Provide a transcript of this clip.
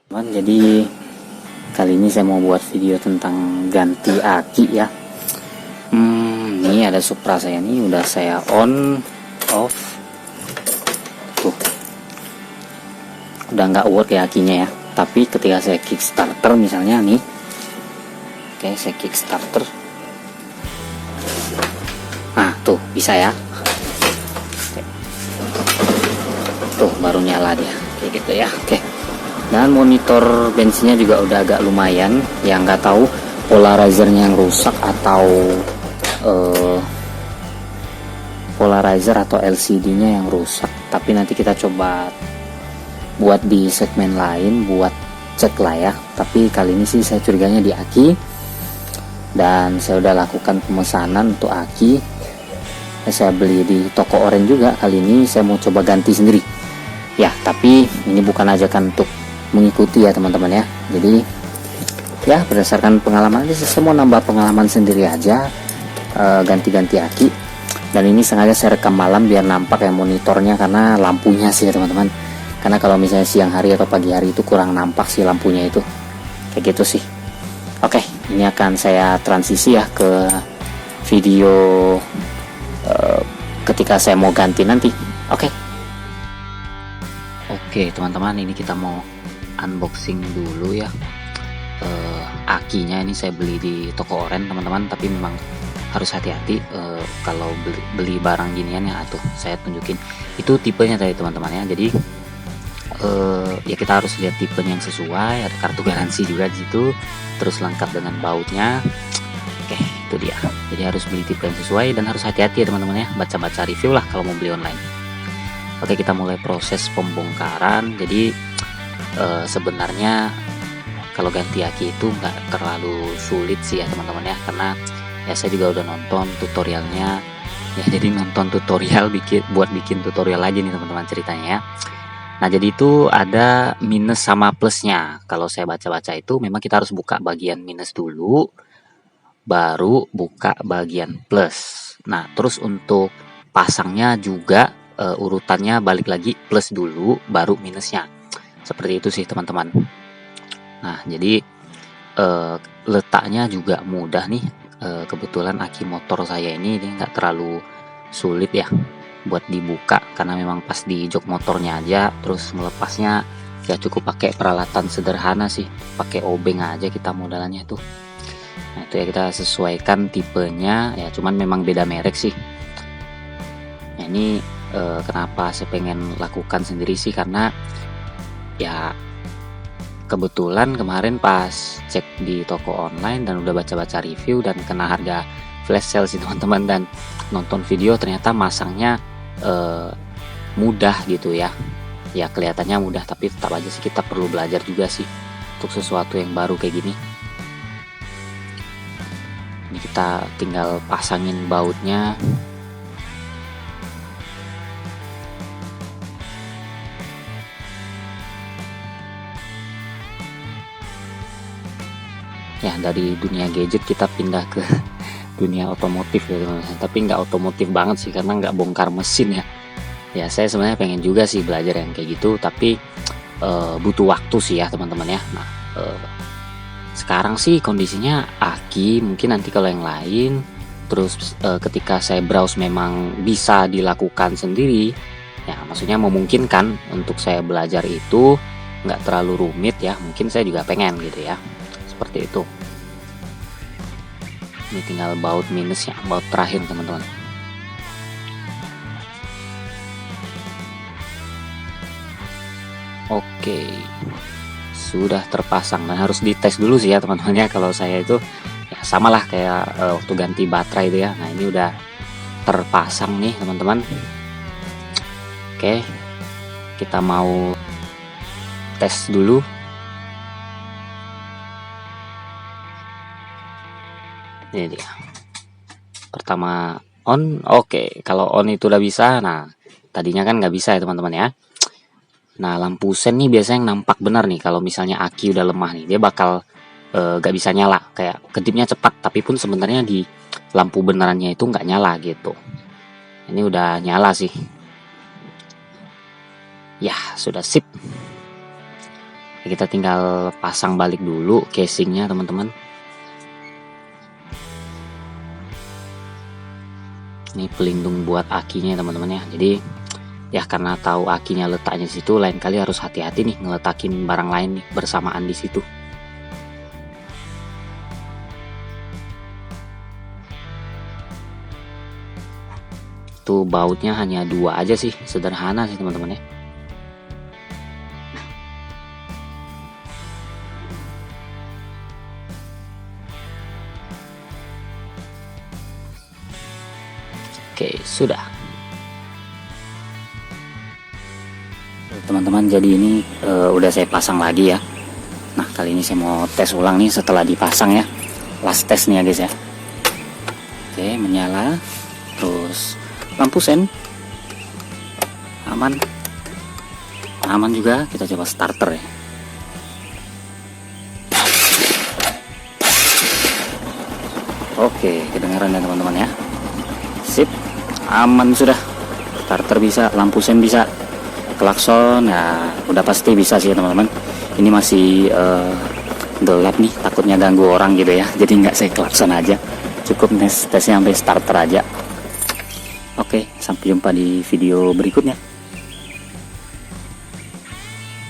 Jadi kali ini saya mau buat video tentang ganti aki ya. Ini ada Supra saya nih, udah saya on off tuh, udah nggak work ya akinya ya. Tapi ketika saya kickstarter misalnya nih, oke saya kickstarter, nah tuh bisa ya, tuh baru nyala dia kayak gitu ya. Oke, dan monitor bensinnya juga udah agak lumayan ya, nggak tahu polarizernya yang rusak atau polarizer atau LCD-nya yang rusak, tapi nanti kita coba buat di segmen lain buat cek lah ya. Tapi kali ini sih saya curiganya di aki, dan saya udah lakukan pemesanan untuk aki. Saya beli di toko oren juga. Kali ini saya mau coba ganti sendiri ya, tapi ini bukan ajakan untuk mengikuti ya teman-teman ya. Jadi ya berdasarkan pengalaman aja, saya mau nambah pengalaman sendiri aja, ganti-ganti aki. Dan ini sengaja saya rekam malam biar nampak ya monitornya, karena lampunya sih ya teman-teman. Karena kalau misalnya siang hari atau pagi hari itu kurang nampak sih lampunya itu, kayak gitu sih. Oke, ini akan saya transisi ya ke video ketika saya mau ganti nanti. Oke teman-teman, ini kita mau unboxing dulu ya. Akinya ini saya beli di toko oren teman-teman, tapi memang harus hati-hati kalau beli barang ginian ya. Tuh saya tunjukin itu tipenya tadi teman-teman ya. Jadi ya kita harus lihat tipenya yang sesuai, ada kartu garansi juga di situ, terus lengkap dengan bautnya. Oke, itu dia. Jadi harus beli tipe yang sesuai dan harus hati-hati ya teman-teman ya, baca-baca review lah kalau mau beli online. Oke, kita mulai proses pembongkaran. Jadi sebenarnya kalau ganti aki itu nggak terlalu sulit sih ya teman-teman ya, karena ya saya juga udah nonton tutorialnya ya. Jadi nonton tutorial buat bikin tutorial lagi nih teman-teman ceritanya ya. Nah jadi itu ada minus sama plusnya. Kalau saya baca-baca itu memang kita harus buka bagian minus dulu, baru buka bagian plus. Nah terus untuk pasangnya juga urutannya balik lagi, plus dulu baru minusnya. Seperti itu sih teman-teman. Nah jadi letaknya juga mudah nih. Kebetulan aki motor saya ini nggak terlalu sulit ya buat dibuka, karena memang pas di jok motornya aja. Terus melepasnya ya cukup pakai peralatan sederhana sih, pakai obeng aja kita modalannya tuh. Nah itu ya, kita sesuaikan tipenya ya, cuman memang beda merek sih. Nah ini kenapa saya pengen lakukan sendiri sih, karena ya kebetulan kemarin pas cek di toko online dan udah baca-baca review dan kena harga flash sale sih teman-teman, dan nonton video ternyata masangnya mudah gitu ya. Ya kelihatannya mudah, tapi tetap aja sih kita perlu belajar juga sih untuk sesuatu yang baru kayak gini. Ini kita tinggal pasangin bautnya. Ya dari dunia gadget kita pindah ke dunia otomotif ya teman-teman. Tapi nggak otomotif banget sih, karena nggak bongkar mesin ya. Ya saya sebenarnya pengen juga sih belajar yang kayak gitu, tapi butuh waktu sih ya teman-teman ya. Nah sekarang sih kondisinya aki, mungkin nanti kalau yang lain. Terus ketika saya browse memang bisa dilakukan sendiri ya, maksudnya memungkinkan untuk saya belajar itu nggak terlalu rumit ya, mungkin saya juga pengen gitu ya, seperti itu. Ini tinggal baut minusnya, baut terakhir teman-teman. Oke, sudah terpasang dan harus dites dulu sih ya teman-teman ya. Kalau saya itu ya samalah kayak waktu ganti baterai itu ya. Nah ini udah terpasang nih teman-teman. Oke, kita mau tes dulu. Ini dia. Pertama on. Oke, kalau on itu udah bisa. Nah tadinya kan nggak bisa ya teman-teman ya. Nah lampu sen nih biasanya yang nampak benar nih kalau misalnya aki udah lemah nih, dia bakal gak bisa nyala, kayak kedipnya cepat, tapi pun sebenarnya di lampu benerannya itu nggak nyala gitu. Ini udah nyala sih ya, sudah sip. Kita tinggal pasang balik dulu casingnya teman-teman. Ini pelindung buat akinya teman-teman ya. Jadi ya karena tahu akinya letaknya di situ, lain kali harus hati-hati nih ngeletakin barang lain nih bersamaan di situ. Tuh bautnya hanya 2 aja sih, sederhana sih teman-teman ya. Oke, sudah. Teman-teman, jadi ini udah saya pasang lagi ya. Nah, kali ini saya mau tes ulang nih setelah dipasang ya. Last test nih ya guys ya. Oke, menyala. Terus lampu sen. Aman. Aman juga. Kita coba starter ya. Oke, kedengaran ya teman-teman ya. Sip. Aman sudah. Starter bisa, lampu sen bisa, klakson ya udah pasti bisa sih teman-teman. Ini masih gelap nih, takutnya ganggu orang gitu ya, jadi nggak saya klakson aja, cukup tesnya sampai starter aja. Oke, sampai jumpa di video berikutnya.